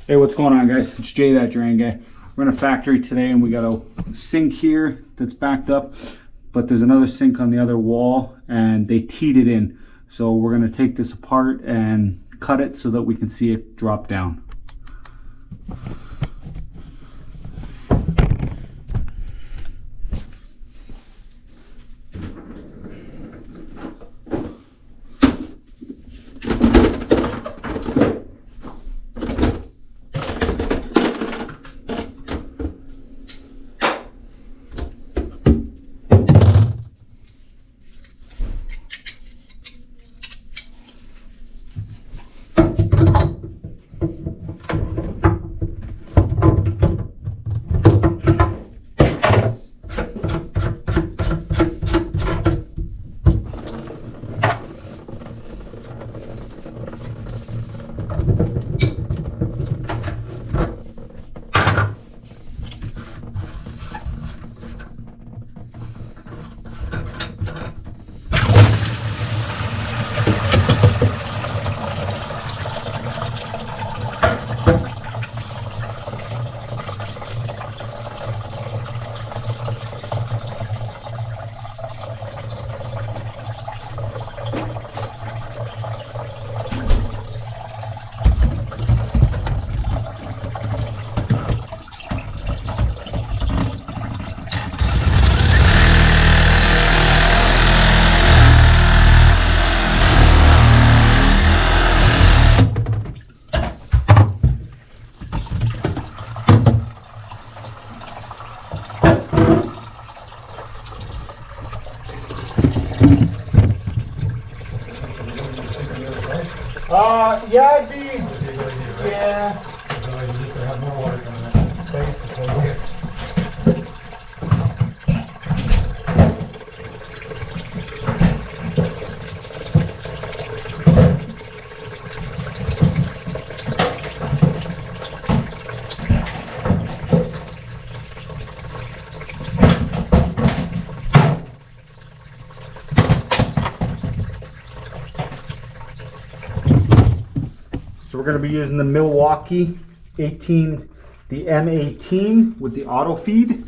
Hey, what's going on, guys? It's Jay, that drain guy. We're in a factory today and we got a sink here that's backed up, but there's another sink on the other wall and they teed it in. So we're gonna take this apart and cut it so that we can see it drop down. Yeah, I'd be, yeah. So you need to have more water coming out, basically. So we're going to be using the Milwaukee 18, the M18 with the auto feed.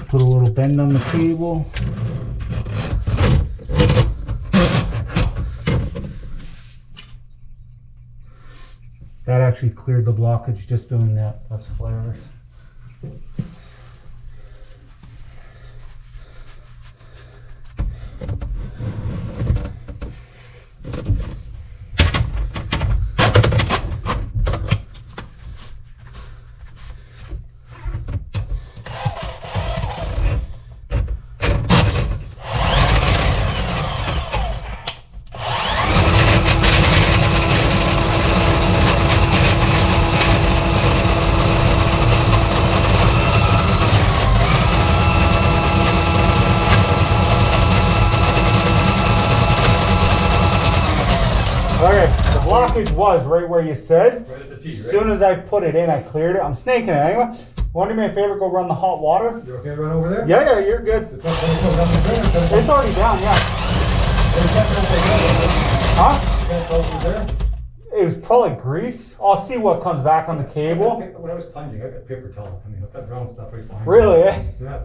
Put a little bend on the cable. That actually cleared the blockage just doing that, plus flares. Okay, the blockage was right where you said. Right at the T, right? As soon as I put it in, I cleared it. I'm snaking it anyway. Want to do me a favor? Go run the hot water. You okay to run over there? Yeah, you're good. It's not going to go down the drain. It's already down, yeah. Huh? You can't close it there? It was probably grease. I'll see what comes back on the cable. When I was plunging, I got paper towel. I mean, I've got brown stuff right behind me. Really, eh? Yeah.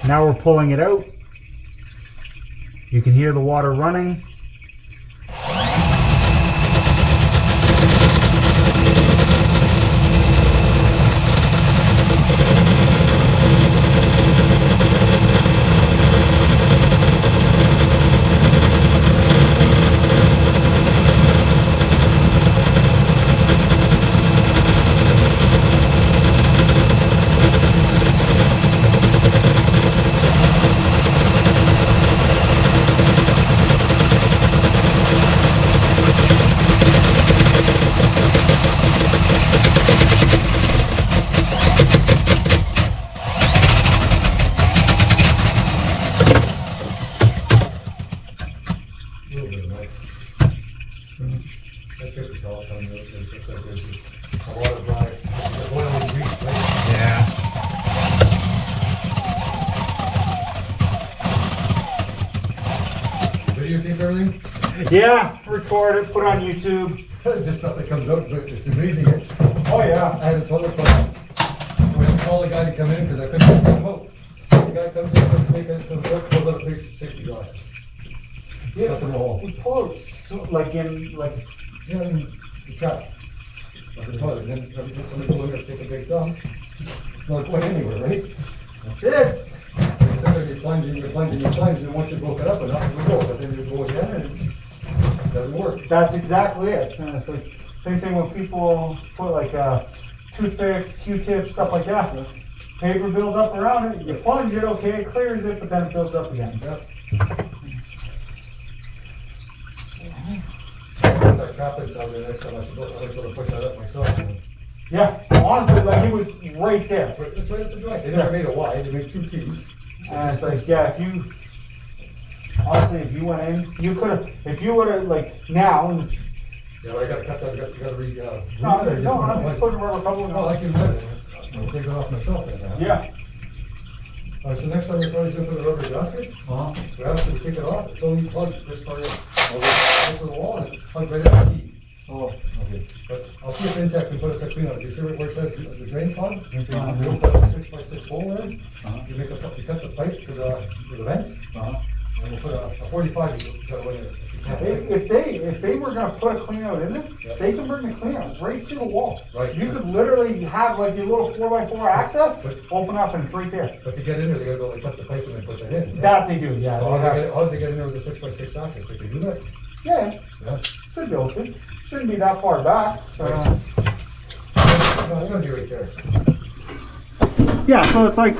Now we're pulling it out. You can hear the water running. Yeah, record it, put it on YouTube. Just stuff that comes out, it's amazing. Oh yeah. I had a toilet problem. So I had to call the guy to come in because I couldn't get him out. The guy comes in, comes out, pulls out a picture of 60 glasses. Yeah, Stuff in the hole. we pull it so, like in In the trap. Like the toilet. And then somebody go in there, take a big dump. It's not going anywhere, right? That's it. So you're plunging, and once you broke it up enough, it will go. But then you go again and it doesn't work. That's exactly it. And it's like same thing when people put like toothpicks, Q-tips, stuff like that. Paper builds up around it. You plunge it, okay, it clears it, but then it builds up again. Yep. That traffic's out there next time, I should go push that up myself. Yeah, honestly, like it was right there. It's right at the joint. They never made a Y, they made 2 keys. And it's like, yeah, if you, honestly, if you went in, you could have, if you would have, like, now. Yeah, but I gotta cut that, you gotta read, No, I'm just putting rubber couple no, I can read it. I'll take it off myself then. Yeah. Alright, so next time you're going to put the rubber gasket, we ask you to take it off, it's only plugged this far in. I'll go to the wall and it's plugged right at the key. Oh, okay. But I'll see if Intech can put a clean on it. You see where it says the drain plug? You put a 6x6 hole there. You make you cut the pipe to the vent. And we'll put a 45 you got in there. If they were gonna put a clean out in it, they can bring the clean out right to the wall. Right. You could literally have like your little 4x4 access, open up and it's right there. But to get in there, they gotta go like cut the pipe and then put that in. That they do, yeah. So how did they get in there with the 6x6 access? They could do that? Yeah, Yeah. should be open. Shouldn't be that far back. No, I'm gonna be right there. Yeah, so it's like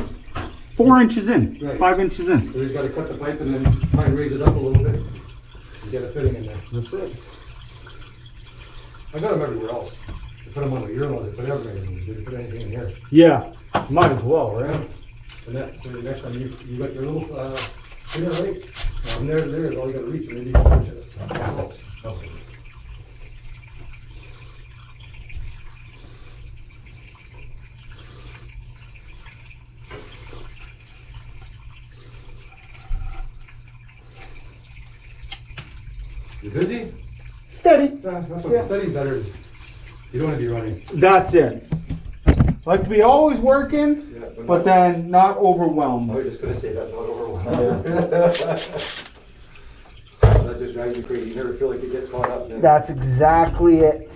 4 inches in, Right. 5 inches in. So he's gotta cut the pipe and then try and raise it up a little bit and get a fitting in there. That's it. I got them everywhere else. They put them on the urinal, they put everything, they didn't put anything in here. Yeah, might as well, right? And that, so the next time you got your little, finger right, from there to there is all you gotta reach, and then you can push it. Okay. You busy? Steady. That's what steady's better. You don't want to be running. That's it. Like to be always working, Yeah, but then not overwhelmed. I was just gonna say that, not overwhelmed. That just drives you crazy. You never feel like you get caught up. Then That's exactly it.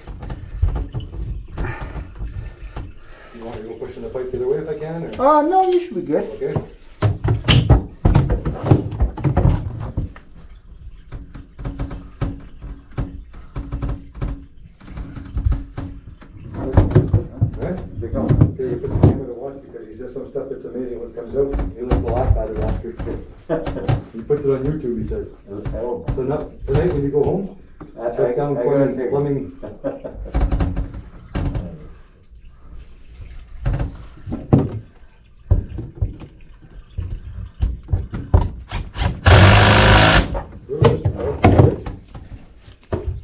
you want to go pushing the pipe the other way if I can? Or? No, you should be good. Okay. Okay, you put some camera to watch because he says some stuff that's amazing when it comes out. He looks to laugh at it after. He puts it on YouTube, he says. So now, tonight when you go home, check down plumbing.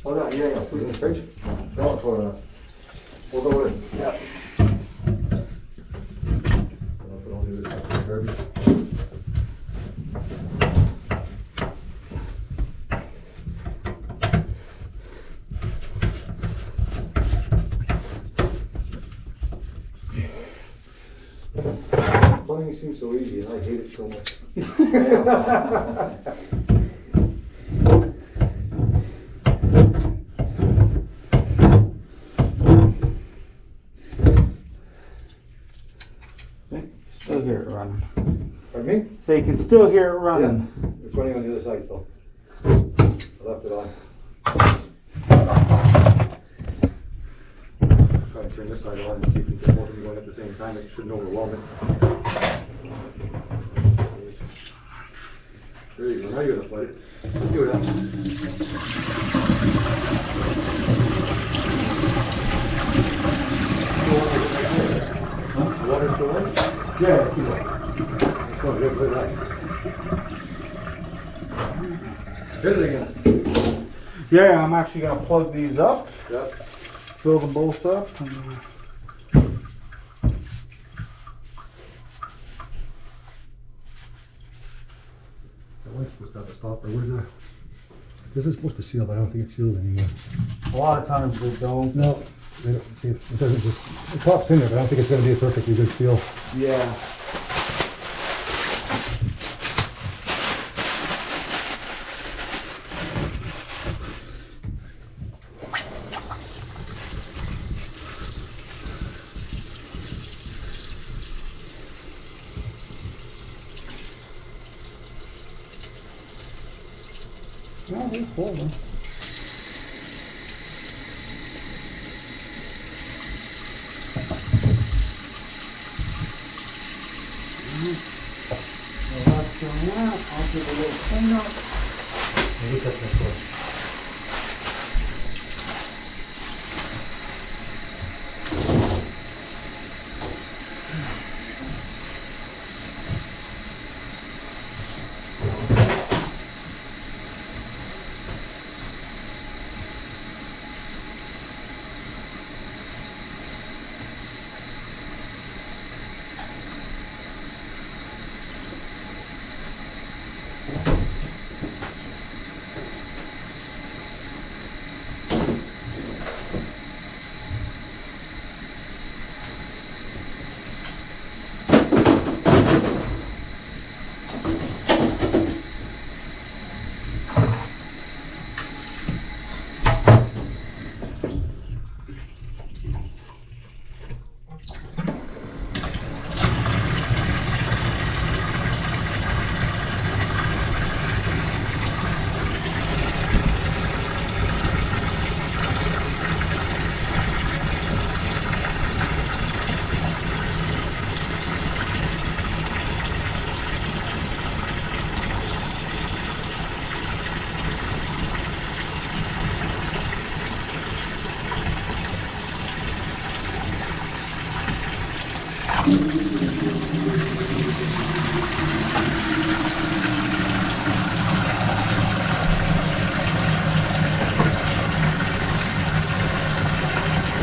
Oh, no, yeah, who's in the fridge? No, for, we'll go in. Yeah. I'll put all the other stuff in the garbage. Funny plumbing seems so easy, and I hate it so much. Still hear it running. Pardon me? So you can still hear it running. Yeah, it's running on the other side still. I left it on. Try and turn this side on and see if we can get both of them going at the same time. It shouldn't overwhelm it. There you go. Now you're gonna flood it. Let's see what happens. The water's still on? Yeah, let's keep it. It's going good, look at that. Hit it again. Yeah, I'm actually gonna plug these up. Yep. Fill them both up. The light's supposed to have a stopper. Where's the... This is supposed to seal, but I don't think it's sealed anymore. A lot of times they don't. No. They don't, see, it doesn't just... It pops in there, but I don't think it's going to be a perfectly good seal. Yeah. No, it's full, man. Well, that's done that. I'll give a little cleanup. Maybe that's next one.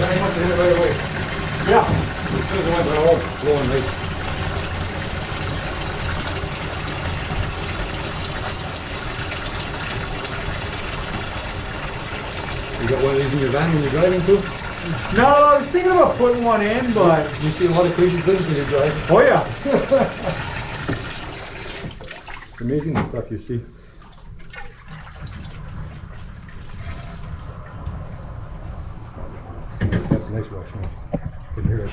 I must have hit it right away. Yeah. As soon as I went, they're all blowing nice. You got one of these in your van when you're driving too? No, I was thinking about putting one in, but You see a lot of crazy things when you drive. oh yeah. It's amazing the stuff you see. That's a nice wash now. Can hear it.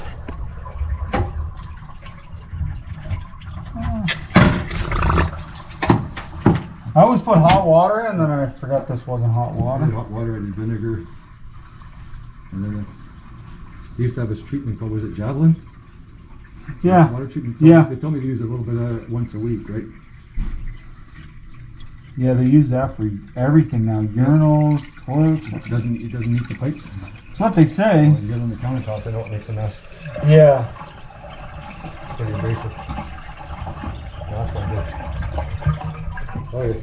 I always put hot water in, and then I forgot this wasn't hot water. Hot water and vinegar. And then they used to have this treatment called, was it Javelin? Yeah. Water treatment. Yeah. They told me to use a little bit of it once a week, right? Yeah, they use that for everything now. Urinals, toilets. It doesn't meet the pipes. That's what they say. When you get on the countertop, I know it makes a mess. Yeah. It's pretty invasive. That's not good. Okay.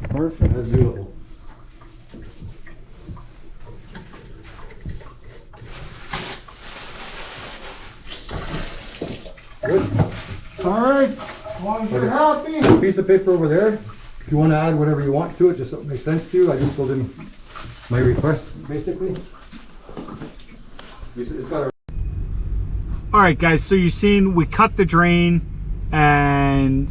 Perfect. That's beautiful. Good. All right. As long as you're happy. Piece of paper over there. If you want to add whatever you want to it, just something makes sense to you. I just filled in my request, basically. It's got a... All right, guys. So you've seen we cut the drain. and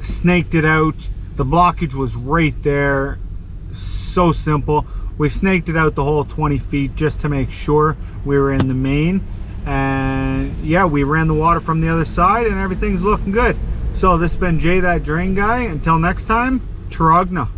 snaked it out. The blockage was right there. So simple. We snaked it out the whole 20 feet just to make sure we were in the main. And yeah, we ran the water from the other side and everything's looking good. So this has been Jay That Drain Guy. Until next time, Taragna.